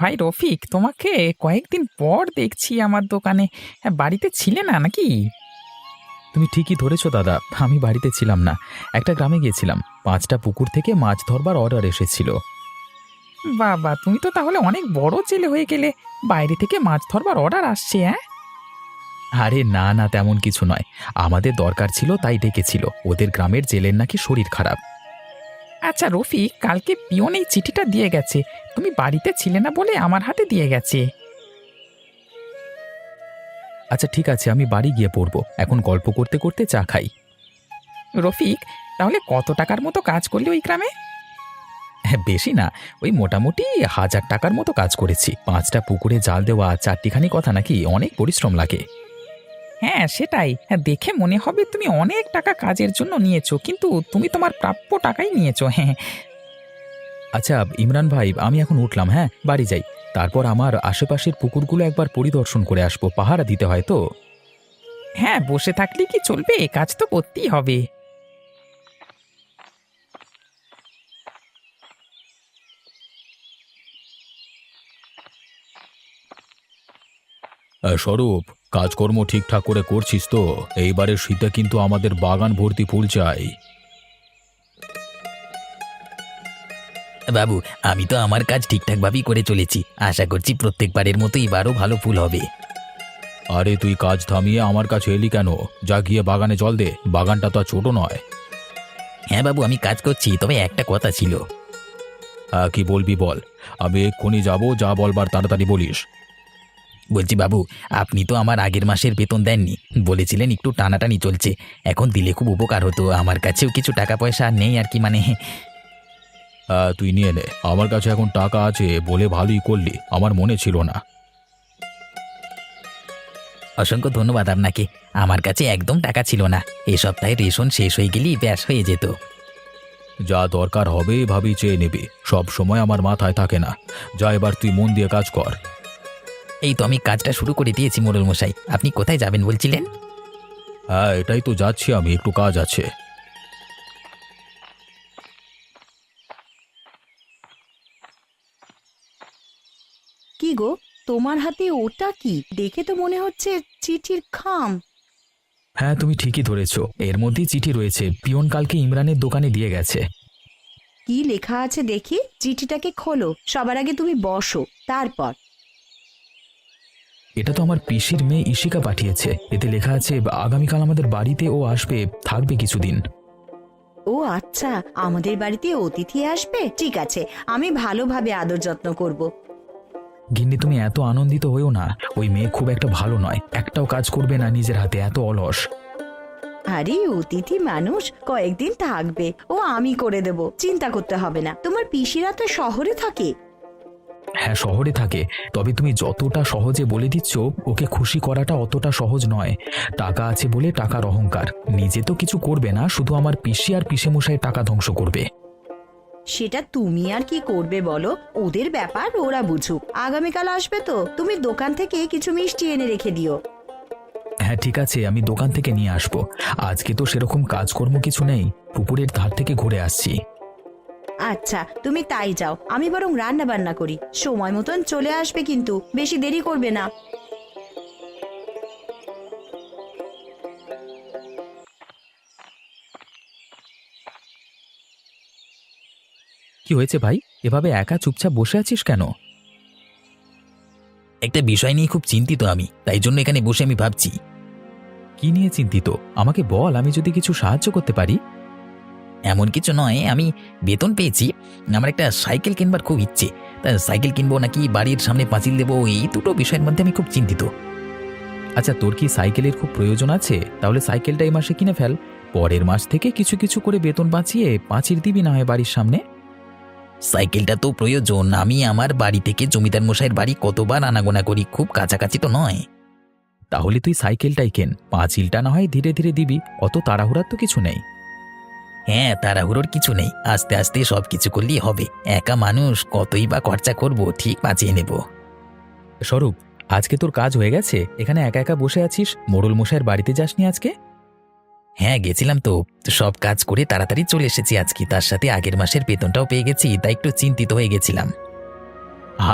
ভাই রফিক, তোমাকে কয়েকদিন পর দেখছি আমার দোকানে। বাড়িতে ছিলে না নাকি? তুমি ঠিকই ধরেছো দাদা, আমি বাড়িতে ছিলাম না। একটা গ্রামে গিয়েছিলাম, 5টা পুকুর থেকে মাছ ধরবার অর্ডার এসেছিল। বাবা, তুমি তো তাহলে অনেক বড় জেলে হয়ে গেলে। বাইরে থেকে মাছ ধরবার অর্ডার আসছে, হ্যাঁ? আরে না না, তেমন কিছু নয়। আমাদের দরকার ছিল তাই ডেকেছিল। ওদের গ্রামের জেলের নাকি শরীর খারাপ। আচ্ছা রফিক, কালকে পিয়ন এই চিঠিটা দিয়ে গেছে। তুমি বাড়িতে ছিলে না বলে আমার হাতে দিয়ে গেছে। আচ্ছা ঠিক আছে, আমি বাড়ি গিয়ে পড়বো। এখন গল্প করতে করতে চা খাই। রফিক, তাহলে কত টাকার মতো কাজ করলে ওই গ্রামে? হ্যাঁ, বেশি না, ওই মোটামুটি 1000 টাকার মতো কাজ করেছি। 5টা পুকুরে জাল দেওয়া চারটিখানি কথা নাকি, অনেক পরিশ্রম লাগে। হ্যাঁ সেটাই। হ্যাঁ, দেখে মনে হবে তুমি অনেক টাকা কাজের জন্য নিয়েছো, কিন্তু তুমি তোমার প্রাপ্য টাকাই নিয়েছো। হ্যাঁ। আচ্ছা ইমরান ভাই, আমি এখন উঠলাম, হ্যাঁ বাড়ি যাই। তারপর আমার আশেপাশের পুকুরগুলো একবার পরিদর্শন করে আসবো, পাহারা দিতে হয় তো। হ্যাঁ, বসে থাকলে কি চলবে? কাজ তো করতেই হবে। স্বরূপ, কাজকর্ম ঠিকঠাক করে করছিস তো? এইবারের শীতে কিন্তু আমাদের বাগান ভর্তি ফুল চাই। বাবু, আমি তো আমার কাজ ঠিকঠাকভাবেই করে চলেছি। আশা করছি প্রত্যেকবারের মতো এবারও ভালো ফুল হবে। আরে তুই কাজ থামিয়ে আমার কাছে এলি কেন? যা গিয়ে বাগানে জল দে, বাগানটা তো আর ছোট নয়। হ্যাঁ বাবু, আমি কাজ করছি, তবে একটা কথা ছিল। কি বলবি বল, আমি এক্ষুনি যাব, যা বলবার তাড়াতাড়ি বলিস। বলছি বাবু, আপনি তো আমার আগের মাসের বেতন দেননি, বলেছিলেন একটু টানাটানি চলছে। এখন দিলে খুব উপকার হতো। আমার কাছেও কিছু টাকা পয়সা আর নেই আর কি, মানে। তুই নিয়ে নে, আমার কাছে এখন টাকা আছে বলে ভালোই করলি, আমার মনে ছিল না। অসংখ্য ধন্যবাদ আপনাকে। আমার কাছে একদম টাকা ছিল না। এই সপ্তাহে রেশন শেষ হয়ে গেলেই ব্যাস হয়ে যেত। যা দরকার হবে ভাবি চেয়ে নিবি, সব সময় আমার মাথায় থাকে না। যা, এবার তুই মন দিয়ে কাজ কর। এই তো আমি কাজটা শুরু করে দিয়েছি মোড়ল মশাই। আপনি কোথায় যাবেন বলছিলেন? হ্যাঁ, এটাই তো যাচ্ছি আমি, একটু কাজ আছে। কি গো, তোমার হাতে ওটা কি? দেখে তো মনে হচ্ছে চিঠির খাম। হ্যাঁ, তুমি ঠিকই ধরেছো, এর মধ্যেই চিঠি রয়েছে। পিয়ন কালকে ইমরানের দোকানে দিয়ে গেছে। কি লেখা আছে দেখি? চিঠিটাকে খোলো। সবার আগে তুমি বসো, তারপর। এটা তো আমার পিসির মেয়ে ইশিকা পাঠিয়েছে। এতে লেখা আছে আগামীকাল আমাদের বাড়িতে ও আসবে, থাকবে কিছুদিন। ও আচ্ছা, আমাদের বাড়িতে অতিথি আসবে। ঠিক আছে, আমি ভালোভাবে আদর যত্ন করব। গিন্নি, তুমি এত আনন্দিত হইও না। ওই মেয়ে খুব একটা ভালো নয়, একটাও কাজ করবে না নিজের হাতে, এত অলস। আরে অতিথি মানুষ, কয়েকদিন থাকবে, ও আমি করে দেব, চিন্তা করতে হবে না। তোমার পিসিরা তো শহরে থাকে। হ্যাঁ, শহরে থাকে, তবে তুমি যতটা সহজে বলে দিচ্ছ, ওকে খুশি করাটা অতটা সহজ নয়। টাকা আছে বলে টাকার অহংকার, নিজে তো কিছু করবে না, শুধু আমার পিসি আর পিসেমশাই টাকা ধ্বংস করবে। সেটা তুমি আর কি করবে বলো? ওদের ব্যাপার, ওরা বুঝুক। আগামীকাল আসবে তো, তুমি দোকান থেকে কিছু মিষ্টি এনে রেখে দিও। হ্যাঁ ঠিক আছে, আমি দোকান থেকে নিয়ে আসবো। আজকে তো সেরকম কাজকর্ম কিছু নেই, পুকুরের ধার থেকে ঘুরে আসছি। আচ্ছা, তুমি তাই যাও, আমি বরং রান্না বান্না করি। সময় মতন চলে আসবে কিন্তু, বেশি দেরি করবে না। কি হয়েছে ভাই, এভাবে একা চুপচাপ বসে আছিস কেন? একটা বিষয় নিয়ে খুব চিন্তিত আমি, তাই জন্য এখানে বসে আমি ভাবছি। কি নিয়ে চিন্তিত? আমাকে বল, আমি যদি কিছু সাহায্য করতে পারি। এমন কিছু নয়, আমি বেতন পেয়েছি, আমার একটা সাইকেল কিনবার খুব ইচ্ছে। তা সাইকেল কিনবো নাকি বাড়ির সামনে পাঁচিল দেবো, এই দুটো বিষয়ের মধ্যে আমি খুব চিন্তিত। আচ্ছা, তোর কি সাইকেলের খুব প্রয়োজন আছে? তাহলে সাইকেলটা এই মাসে কিনে ফেল। পরের মাস থেকে কিছু কিছু করে বেতন বাঁচিয়ে পাঁচিল দিবি না হয় বাড়ির সামনে। সাইকেলটা তো প্রয়োজন। আমি আমার বাড়ি থেকে জমিদার মশাইয়ের বাড়ি কতবার আনাগোনা করি, খুব কাছাকাছি তো নয়। তাহলে তুই সাইকেলটাই কেন, পাঁচিলটা না হয় ধীরে ধীরে দিবি, অত তাড়াহুড়ার তো কিছু নেই। হ্যাঁ, তাড়াহুড়োর কিছু নেই, আস্তে আস্তে সব কিছু করলেই হবে। একা মানুষ, কতই বা খরচা করব, ঠিক বাঁচিয়ে নেব। স্বরূপ, আজকে তোর কাজ হয়ে গেছে? এখানে একা একা বসে আছিস, মোড়ল মশাইয়ের বাড়িতে যাসনি আজকে? হ্যাঁ গেছিলাম তো, সব কাজ করে তাড়াতাড়ি চলে এসেছি আজকে। তার সাথে আগের মাসের বেতনটাও পেয়ে গেছি, তাই একটু চিন্তিত হয়ে গেছিলাম।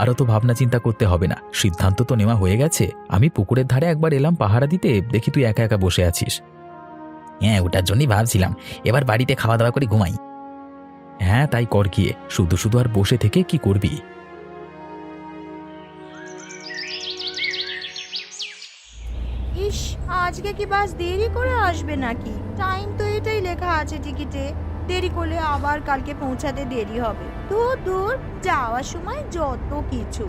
আরও তো ভাবনা চিন্তা করতে হবে না, সিদ্ধান্ত তো নেওয়া হয়ে গেছে। আমি পুকুরের ধারে একবার এলাম পাহারা দিতে, দেখি তুই একা একা বসে আছিস। হ্যাঁ, ওটার জন্যই ভাবছিলাম এবার বাড়িতে খাওয়া দাওয়া করে ঘুমাই। হ্যাঁ তাই কর গিয়ে, শুধু শুধু আর বসে থেকে কি করবি। ইস, আজকে কি বাস দেরি করে আসবে নাকি? টাইম তো এটাই লেখা আছে টিকিটে। দেরি করলে আবার কালকে পৌঁছাতে দেরি হবে। দূর দূর, যাওয়ার সময় যত কিছু।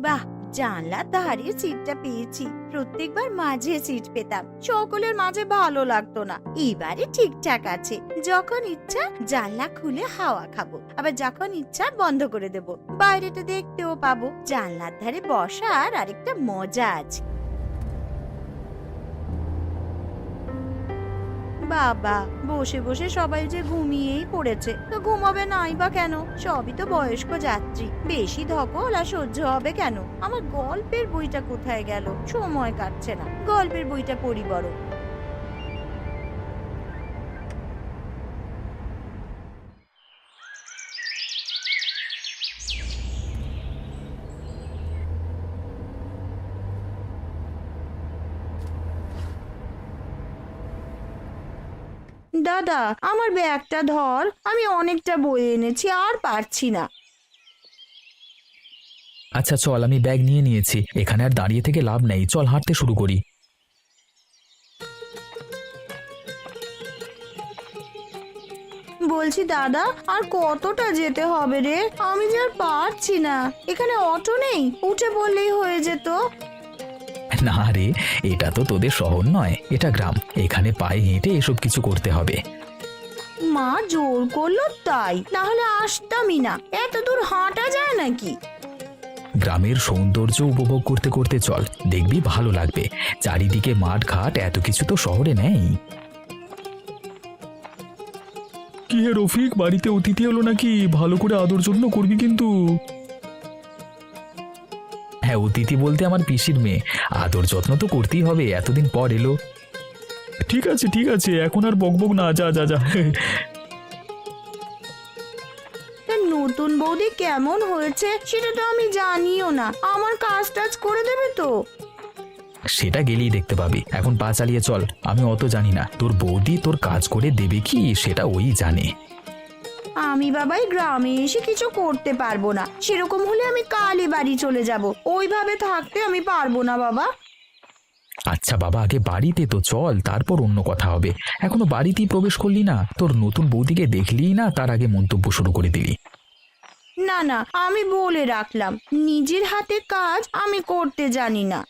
বাহ, জানলার ধারে সিটটা পেয়েছি। প্রত্যেকবার মাঝে সিট পেতাম, সকলের মাঝে ভালো লাগতো না। এবারে ঠিকঠাক আছে। যখন ইচ্ছা জানলা খুলে হাওয়া খাবো, আবার যখন ইচ্ছা বন্ধ করে দেব। বাইরেটা দেখতেও পাবো। জানলার ধারে বসার আরেকটা মজা আছে। বাবা, বসে বসে সবাই যে ঘুমিয়েই পড়েছে, তো ঘুমাবে নাই বা কেন? সবই তো বয়স্ক যাত্রী, বেশি ধকল আর সহ্য হবে কেন? আমার গল্পের বইটা কোথায় গেল? সময় কাটছে না, গল্পের বইটা পড়ি বরং। দাদা, আমার ব্যাগটা ধর, আমি অনেকটা বই এনেছি, আর পারছি না। আচ্ছা চল, আমি ব্যাগ নিয়ে নিয়েছি, এখানে আর দাঁড়িয়ে থেকে লাভ নেই, চল হাঁটতে শুরু করি। বলছি দাদা, আর কতটা যেতে হবে রে? আমি যে আর পারছি না। এখানে অটো নেই? উঠে পড়লেই হয়ে যেত। না রে, এটা তো তোদের শহর নয়, এটা গ্রাম। এখানে পায়ে হেঁটে এসব কিছু করতে হবে। মা জোর করলো তাই, না হলে আসতামই না। এত দূর হাঁটা যায় নাকি? গ্রামের সৌন্দর্য উপভোগ করতে করতে চল, দেখবি ভালো লাগবে। চারিদিকে মাঠ ঘাট, এত কিছু তো শহরে নেই। কি হে রফিক, বাড়িতে অতিথি এলো নাকি? ভালো করে আদর যত্ন করবি কিন্তু। হ্যাঁ, অতিথি বলতে আমার পিসির মেয়ে, আদর যত্ন তো করতেই হবে, এতদিন পর এলো। ঠিক আছে ঠিক আছে, এখন আর বকবক না, যা যা যা। তা নতুন বৌদি কেমন হয়েছে সেটা তো আমি জানিও না। আমার কাজ টাজ করে দেবে তো? সেটা গেলেই দেখতে পাবি, এখন পা চালিয়ে চল। আমি অত জানি না, তোর বৌদি তোর কাজ করে দেবে কি সেটা ওই জানে। আমি বাবাই গ্রামে এসে কিছু করতে পারবো না। সেরকম হলে আমি কালই বাড়ি চলে যাব। ওইভাবে থাকতে আমি পারবো না বাবা। আচ্ছা বাবা, আগে বাড়িতে তো চল, তারপর অন্য কথা হবে। এখনো বাড়িতেই প্রবেশ করলি না, তোর নতুন বৌদিকে দেখলিই না তার আগে মন্তব্য শুরু করে দিলি। না না, আমি বলে রাখলাম, নিজের হাতে কাজ আমি করতে জানি না।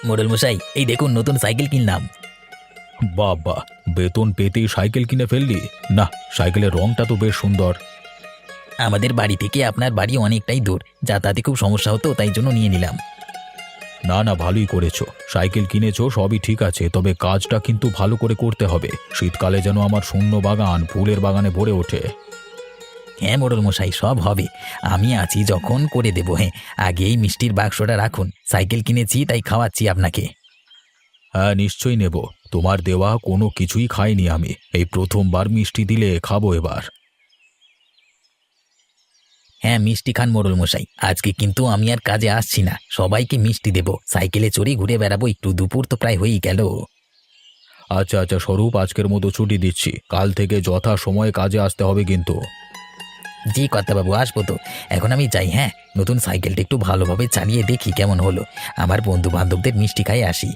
মোড়ল মশাই, এই দেখুন নতুন সাইকেল কিনলাম। বাবা, বেতন পেতেই সাইকেল কিনে ফেললি? না, সাইকেলের রংটা তো বেশ সুন্দর। আমাদের বাড়ি থেকে আপনার বাড়ি অনেকটাই দূর, যাতায়াতে খুব সমস্যা হতো, তাই জন্য নিয়ে নিলাম। না না, ভালোই করেছো, সাইকেল কিনেছো সবই ঠিক আছে, তবে কাজটা কিন্তু ভালো করে করতে হবে। শীতকালে যেন আমার শূন্য বাগান ফুলের বাগানে ভরে ওঠে। হ্যাঁ মোড়ল মশাই, সব হবে, আমি আছি যখন করে দেবো। হ্যাঁ, আগে এই মিষ্টির বাক্সটা রাখুন, সাইকেল কিনেছি তাই খাওয়াচ্ছি আপনাকে। হ্যাঁ নিশ্চয়ই নেব, তোমার দেওয়া কোনো কিছুই খাইনি আমি, এই প্রথমবার মিষ্টি দিলে খাবো এবার। হ্যাঁ, মিষ্টি খান মোড়ল মশাই, আজকে কিন্তু আমি আর কাজে আসছি না, সবাইকে মিষ্টি দেবো, সাইকেলে চড়ে ঘুরে বেড়াবো একটু, দুপুর তো প্রায় হয়েই গেল। আচ্ছা আচ্ছা স্বরূপ, আজকের মতো ছুটি দিচ্ছি, কাল থেকে যথা সময়ে কাজে আসতে হবে কিন্তু। জি কর্তাবাবু, আসবো তো। এখন আমি যাই, হ্যাঁ, নতুন সাইকেলটা একটু ভালোভাবে চালিয়ে দেখি কেমন হলো, আমার বন্ধু বান্ধবদের মিষ্টি খাই আসি।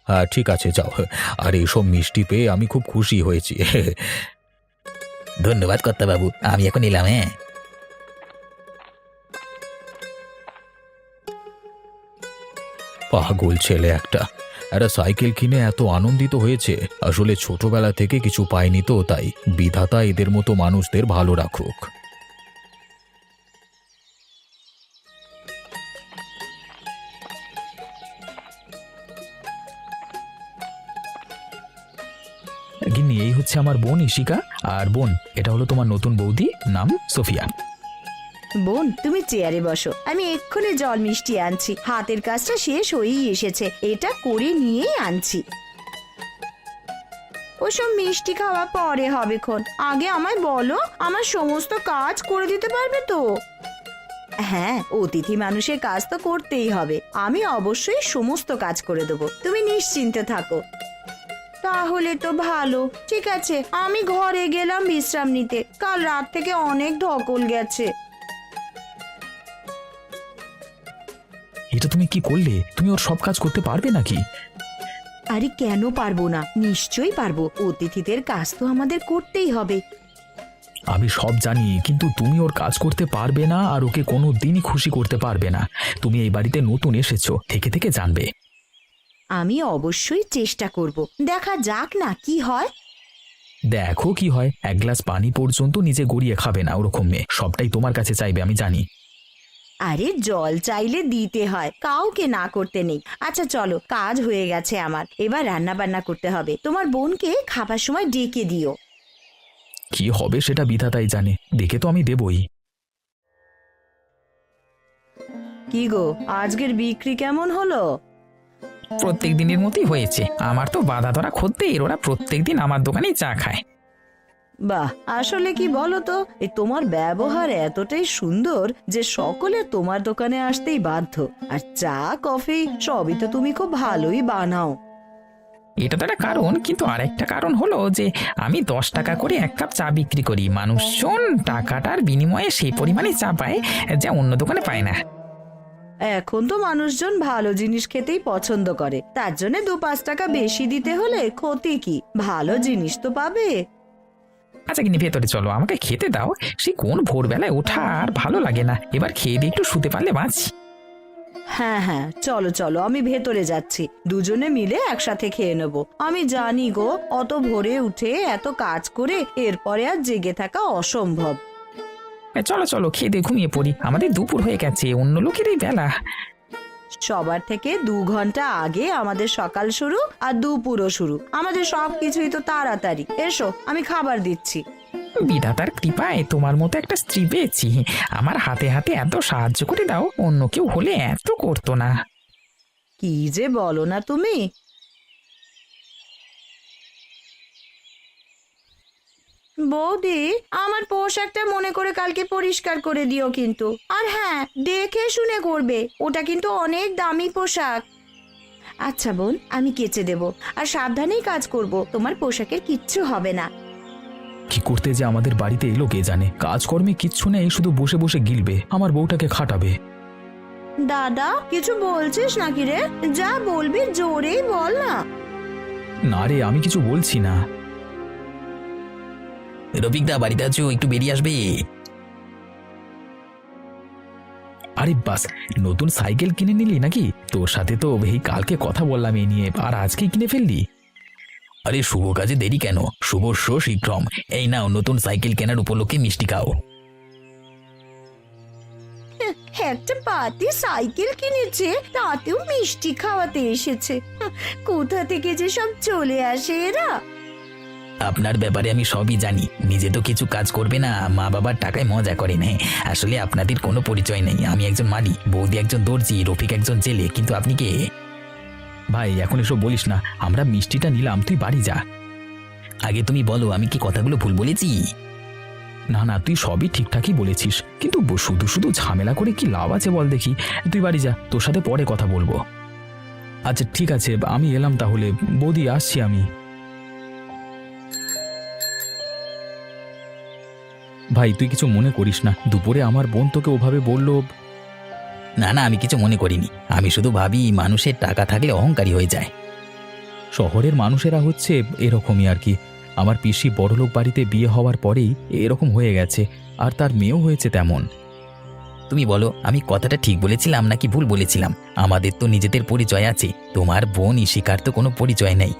হ্যাঁ ঠিক আছে, যাও। আর এসব মিষ্টি পেয়ে আমি খুব খুশি হয়েছি। ধন্যবাদ কর্তাবাবু, আমি এখন এলাম। হ্যাঁ, পাগল ছেলে একটা সাইকেল কিনে এত আনন্দিত হয়েছে, আসলে ছোটবেলা থেকে কিছু পায়নি তো, তাই বিধাতা এদের মতো মানুষদের ভালো রাখুক। গিন্নি, এই হচ্ছে আমার বোন ইশিকা। আর বোন, এটা হলো তোমার নতুন বৌদি, নাম সোফিয়া। বোন, তুমি চেয়ারে বসো, আমি এক্ষুনি জল মিষ্টি আনছি। হাতের কাজটা শেষ হয়েই এসেছে, এটা করে নিয়েই আনছি। ওসব মিষ্টি খাওয়া পরে হবে খন, আগে আমায় বলো, আমার সমস্ত কাজ করে দিতে পারবে তো? হ্যাঁ, অতিথি মানুষের কাজ তো করতেই হবে, আমি অবশ্যই সমস্ত কাজ করে দেবো, তুমি নিশ্চিন্তে থাকো। তাহলে তো ভালো, ঠিক আছে, আমি ঘরে গেলাম বিশ্রাম নিতে, কাল রাত থেকে অনেক ধকল গেছে। এটা তুমি কি করলে? তুমি ওর সব কাজ করতে পারবে নাকি? আরে কেন পারবো না, নিশ্চয়ই পারবো, অতিথিদের কাজ তো আমাদের করতেই হবে। আমি সব জানি, কিন্তু তুমি ওর কাজ করতে পারবে না আর ওকে কোনো দিনই খুশি করতে পারবে না। তুমি এই বাড়িতে নতুন এসেছো, থেকে থেকে জানবে। আমি অবশ্যই চেষ্টা করব, দেখা যাক না কি হয়। দেখো কি হয়, এক গ্লাস পানি পর্যন্ত নিজে গড়িয়ে খাবে না ওরকম মেয়ে, সবটাই তোমার কাছে চাইবে, আমি জানি। আরে জল চাইলে দিতে হয়, কাউকে না করতে নেই। আচ্ছা চলো, কাজ হয়ে গেছে আমার, এবার রান্না বান্না করতে হবে। তোমার বোনকে খাবার সময় ডেকে দিও। কি হবে সেটা বিধাতাই জানে, দেখে তো আমি দেবই। কি গো, আজকের বিক্রি কেমন হলো? প্রত্যেক দিনের মতোই হয়েছে, আমার তো বাধা ধরা খদ্দের, ওরা প্রত্যেকদিন আমার দোকানেই চা খায়। বাহ, আসলে কি বলো তো, এই তোমার ব্যবহার এতটাই সুন্দর যে সকলে তোমার দোকানে আসতেই বাধ্য। আর চা কফি সবই তো তুমি খুব ভালোই বানাও। এটা তো একটা কারণ, কিন্তু আরেকটা কারণ হলো যে আমি 10 টাকা করে 1 কাপ চা বিক্রি করি, মানুষজন টাকাটার বিনিময়ে সেই পরিমাণে চা পায় যা অন্য দোকানে পায় না। এখন তো মানুষজন ভালো জিনিস খেতেই পছন্দ করে, তার জন্য 2-5 টাকা বেশি দিতে হলে ক্ষতি কি, ভালো জিনিস তো পাবে। আচ্ছা কিনি, ভেতরে চলো, আমাকে খেতে দাও, সেই কোন ভোরবেলায় ওঠা আর ভালো লাগে না, এবার খেয়ে দিয়ে একটু শুতে পারলে বাঁচি। হ্যাঁ হ্যাঁ, চলো চলো, আমি ভেতরে যাচ্ছি, দুজনে মিলে একসাথে খেয়ে নেবো। আমি জানি গো, অত ভোরে উঠে এত কাজ করে এরপরে আর জেগে থাকা অসম্ভব। চলো চলো, খেয়ে দিয়ে ঘুমিয়ে পড়ি, আমাদের দুপুর হয়ে গেছে, অন্য লোকের এই বেলা। সবার থেকে 2 ঘন্টা আগে আমাদের সকাল শুরু আর দুপুরও শুরু, আমাদের সবকিছুই তো তাড়াতাড়ি। এসো, আমি খাবার দিচ্ছি। বিধাতার কৃপায় তোমার মতো একটা স্ত্রী পেয়েছি, আমার হাতে হাতে এত সাহায্য করে দাও, অন্য কেউ হলে এত করতো না। কি যে বলো না তুমি। বৌদি, আমার পোশাকটা মনে করে কালকে পরিষ্কার করে দিও কিন্তু। আর হ্যাঁ, দেখে শুনে করবে, ওটা কিন্তু অনেক দামি পোশাক। আচ্ছা বোন, আমি কেচে দেব, আর সাবধানেই কাজ করব, তোমার পোশাকের কিচ্ছু হবে না। কি করতে যে আমাদের বাড়িতে এলো কে জানে, কাজকর্মে কিচ্ছু নেই, শুধু বসে বসে গিলবে, আমার বউটাকে খাটাবে। দাদা, কিছু বলছিস নাকি রে? যা বলবি জোরেই বল না। না রে, আমি কিছু বলছি না। রফিকদা বাড়িতে আছো, একটু বেরিয়ে আসবে। আরে বাস, নতুন সাইকেল কিনে নিলি নাকি? তোর সাথে তো এই কালকে কথা বললাম এই নিয়ে, আর আজকেই কিনে ফেললি? আরে শুভ কাজে দেরি কেন, শুভ শীঘ্রম। এই নাও, নতুন সাইকেল কেনার উপলক্ষে মিষ্টি খাও। একটা পাতি সাইকেল কিনেছে, তাতেও মিষ্টি খাওয়াতে এসেছে। কোথা থেকে যে সব চলে আসে এরা। আপনার ব্যাপারে আমি সবই জানি, নিজে তো কিছু কাজ করবে না, মা বাবার টাকায় মজা করে নেয়। আসলে আপনাদের কোনো পরিচয় নেই, আমি একজন মালি, বৌদি একজন দর্জি, রফিক একজন জেলে, কিন্তু আপনি কে? ভাই এখন এসব বলিস না, আমরা মিষ্টিটা নিলাম, তুই বাড়ি যা। আগে তুমি বলো, আমি কি কথাগুলো ভুল বলেছি? না না, তুই সবই ঠিকঠাকই বলেছিস, কিন্তু শুধু শুধু ঝামেলা করে কি লাভ আছে বল দেখি। তুই বাড়ি যা, তোর সাথে পরে কথা বলবো। আচ্ছা ঠিক আছে, আমি এলাম তাহলে, বৌদি আসছি আমি। ভাই তুই কিছু মনে করিস না, দুপুরে আমার বোন তোকে ওভাবে বললো। না না, আমি কিছু মনে করিনি, আমি শুধু ভাবি মানুষের টাকা থাকলে অহংকারী হয়ে যায়। শহরের মানুষেরা হচ্ছে এরকমই আর কি। আমার পিসি বড়লোক বাড়িতে বিয়ে হওয়ার পরেই এরকম হয়ে গেছে, আর তার মেয়েও হয়েছে তেমন। তুমি বলো, আমি কথাটা ঠিক বলেছিলাম নাকি ভুল বলেছিলাম? আমাদের তো নিজেদের পরিচয় আছে, তোমার বোন ইশিকার তো কোনো পরিচয় নেই,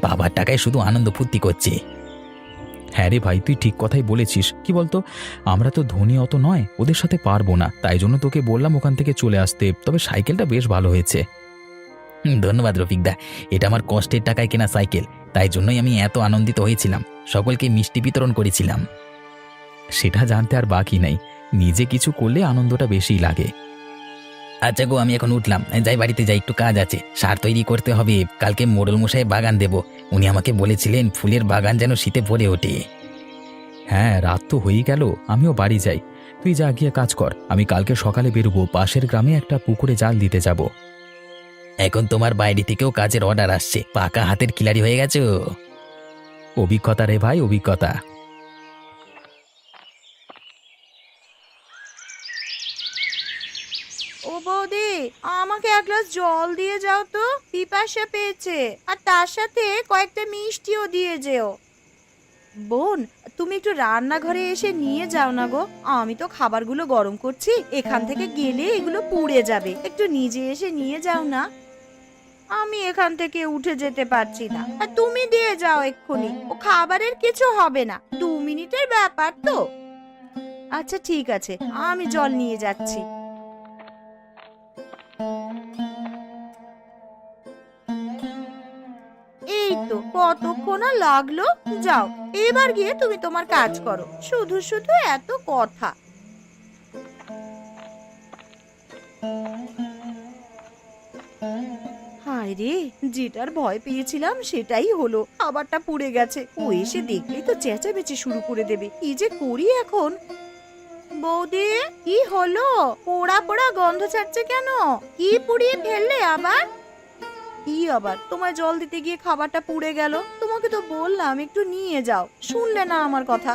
বাবার টাকায় শুধু আনন্দ ফুর্তি করছে। হ্যাঁ রে ভাই, তুই ঠিক কথাই বলেছিস। কি বলতো, আমরা তো ধনী অত নয়, ওদের সাথে পারবো না, তাই জন্য তোকে বললাম ওখান থেকে চলে আসতে। তবে সাইকেলটা বেশ ভালো হয়েছে। ধন্যবাদ রফিকদা। এটা আমার কষ্টের টাকায় কেনা সাইকেল, তাই জন্যই আমি এত আনন্দিত হয়েছিলাম। সকলকে মিষ্টি বিতরণ করেছিলাম। সেটা জানতে আর বাকি নেই, নিজে কিছু করলে আনন্দটা বেশিই লাগে। আচ্ছা গো, আমি এখন উঠলাম, যাই বাড়িতে যাই, একটু কাজ আছে। সার তৈরি করতে হবে, কালকে মোড়ল মশাই বাগান দেব। উনি আমাকে বলেছিলেন ফুলের বাগান যেন শীতে ভরে ওঠে। হ্যাঁ, রাত তো হয়েই গেল, আমিও বাড়ি যাই। তুই যা গিয়ে কাজ কর, আমি কালকে সকালে বেরোবো, পাশের গ্রামে একটা পুকুরে জাল দিতে যাব। এখন তোমার বাইরে থেকেও কাজের অর্ডার আসছে, পাকা হাতের খিলাড়ি হয়ে গেছো। অভিজ্ঞতা রে ভাই, অভিজ্ঞতা। ও বৌদি, আমাকে এক গ্লাস জল দিয়ে যাও তো, পিপাসা পেয়েছে। আর তার সাথে কয়েকটা মিষ্টিও দিয়ে যেও। বোন, তুমি একটু রান্নাঘরে এসে নিয়ে যাও না গো, আমি তো খাবারগুলো গরম করছি, এখান থেকে গেলে এগুলো পুড়ে যাবে। একটু নিজে এসে নিয়ে যাও না। আমি এখান থেকে উঠে যেতে পারছি না, আর তুমি দিয়ে যাও এক্ষুনি। ও খাবারের কিছু হবে না, 2 মিনিটের ব্যাপার তো। আচ্ছা ঠিক আছে, আমি জল নিয়ে যাচ্ছি। এই তো কতক্ষণ আর লাগলো। যাও, এবার গিয়ে তুমি তোমার কাজ করো, শুধু শুধু এত কথা। হায় রে, যেটার ভয় পেয়েছিলাম সেটাই হলো, খাবারটা পুড়ে গেছে। ও এসে দেখলেই তো চেঁচামেচি শুরু করে দেবে। কি যে করি এখন। বৌদি, কি হলো? পোড়া পোড়া গন্ধ ছাড়ছে কেন? কি পুড়িয়ে ফেললে আবার? কি আবার, তোমায় জল দিতে গিয়ে খাবারটা পুড়ে গেল। তোমাকে তো বললাম একটু নিয়ে যাও, শুনলে না আমার কথা।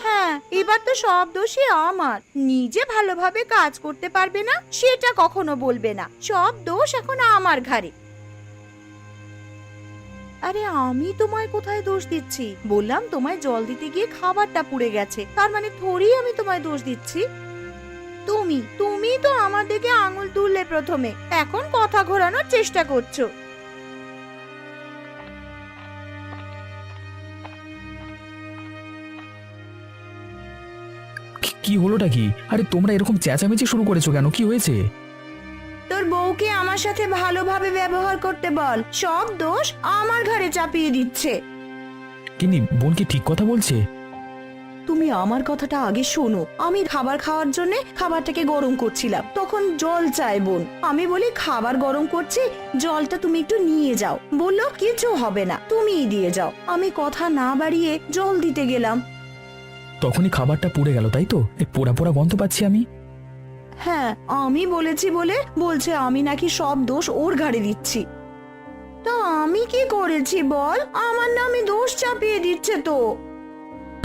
হ্যাঁ, এবার তো সব দোষই আমার। নিজে ভালোভাবে কাজ করতে পারবে না সেটা কখনো বলবে না, সব দোষ এখন আমার ঘাড়ে। আরে আমি তোমায় কোথায় দোষ দিচ্ছি? বললাম তোমায় জল দিতে গিয়ে খাবারটা পুড়ে গেছে, তার মানে থোড়ি আমি তোমায় দোষ দিচ্ছি। তুমি তো আমার দিকে আঙুল তুললে প্রথমে, এখন কথা ঘোরানোর চেষ্টা করছো। কি হলোটা কি? আরে তোমরা এরকম চেঁচামেচি শুরু করেছো কেন? কি হয়েছে? তোর বউকে আমার সাথে ভালোভাবে ব্যবহার করতে বল, সব দোষ আমার ঘাড়ে চাপিয়ে দিচ্ছে। কিন্তু বোন কি ঠিক কথা বলছে? তুমি আমার কথাটা আগে শোনো। আমি খাবার খাওয়ার জন্য খাবারটাকে গরম করছিলাম, তখন জল চাই বোন। আমি বলি খাবার গরম করছি, জলটা তুমি একটু নিয়ে যাও। বললো কিছু হবে না, তুমিই দিয়ে যাও। আমি কথা না বাড়িয়ে জল দিতে গেলাম। তখনই খাবারটা পুড়ে গেল, তাই তো? পোড়া পোড়া গন্ধ পাচ্ছি আমি। হ্যাঁ, আমি বলেছি বলে বলছে আমি নাকি সব দোষ ওর ঘাড়ে দিচ্ছি। তা আমি কি করেছি বল? আমার নামে দোষ চাপিয়ে দিচ্ছে তো।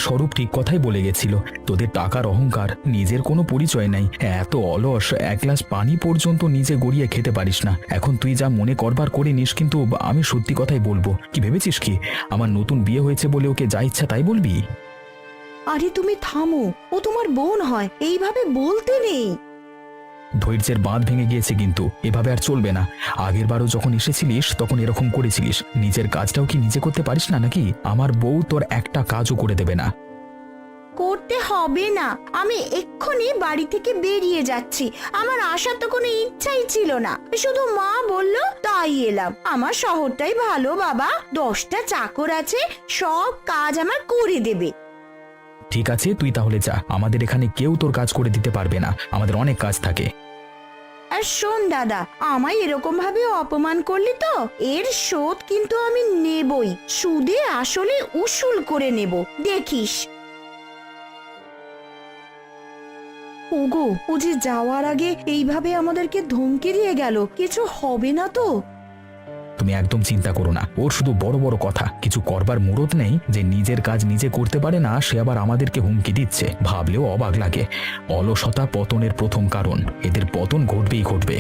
স্বরূপ ঠিক কথাই বলে গেছিল, তোদের টাকার অহংকার, নিজের কোনো পরিচয় নাই, এত অলস, এক গ্লাস পানি পর্যন্ত নিজে গড়িয়ে খেতে পারিস না। এখন তুই যা মনে করবার করে নিস, কিন্তু আমি সত্যি কথাই বলবো। কি ভেবেছিস কি আমার নতুন বিয়ে হয়েছে বলে ওকে যা ইচ্ছা তাই বলবি? আরে তুমি থামো, ও তোমার বোন হয়, এইভাবে বলতে নেই। ধৈর্যের বাঁধ ভেঙে গিয়েছে, কিন্তু এভাবে আর চলবে না। আগের বারও যখন এসেছিলিস তখন এরকম করেছিলিস। নিজের কাজটাও কি নিজে করতে পারিস না নাকি? আমার বউ তোর একটা কাজও করে দেবে না। করতে হবে না, আমি এক্ষুনি বাড়ি থেকে বেরিয়ে যাচ্ছি। আমার আসার তো কোনো ইচ্ছাই ছিল না, শুধু মা বললো তাই এলাম। আমার শহরটাই ভালো বাবা, 10টা চাকর আছে, সব কাজ আমার করে দেবে। ঠিক আছে, তুই তাহলে যা, আমাদের এখানে কেউ তোর কাজ করে দিতে পারবে না, আমাদের অনেক কাজ থাকে। আর শোন দাদা, আমায় এরকম ভাবে অপমান করলি তো, এর শোধ কিন্তু আমি নেবই, সুদে আসলে উসুল করে নেব, দেখিস। ওগো, ও যে যাওয়ার আগে এইভাবে আমাদেরকে ধমকি দিয়ে গেল, কিছু হবে না তো? তুমি একদম চিন্তা করো না, ওর শুধু বড় বড় কথা, কিছু করবার মুরত নেই। যে নিজের কাজ নিজে করতে পারে না সে আবার আমাদেরকে হুমকি দিচ্ছে, ভাবলেও অবাক লাগে। অলসতা পতনের প্রথম কারণ, এদের পতন ঘটবেই ঘটবে।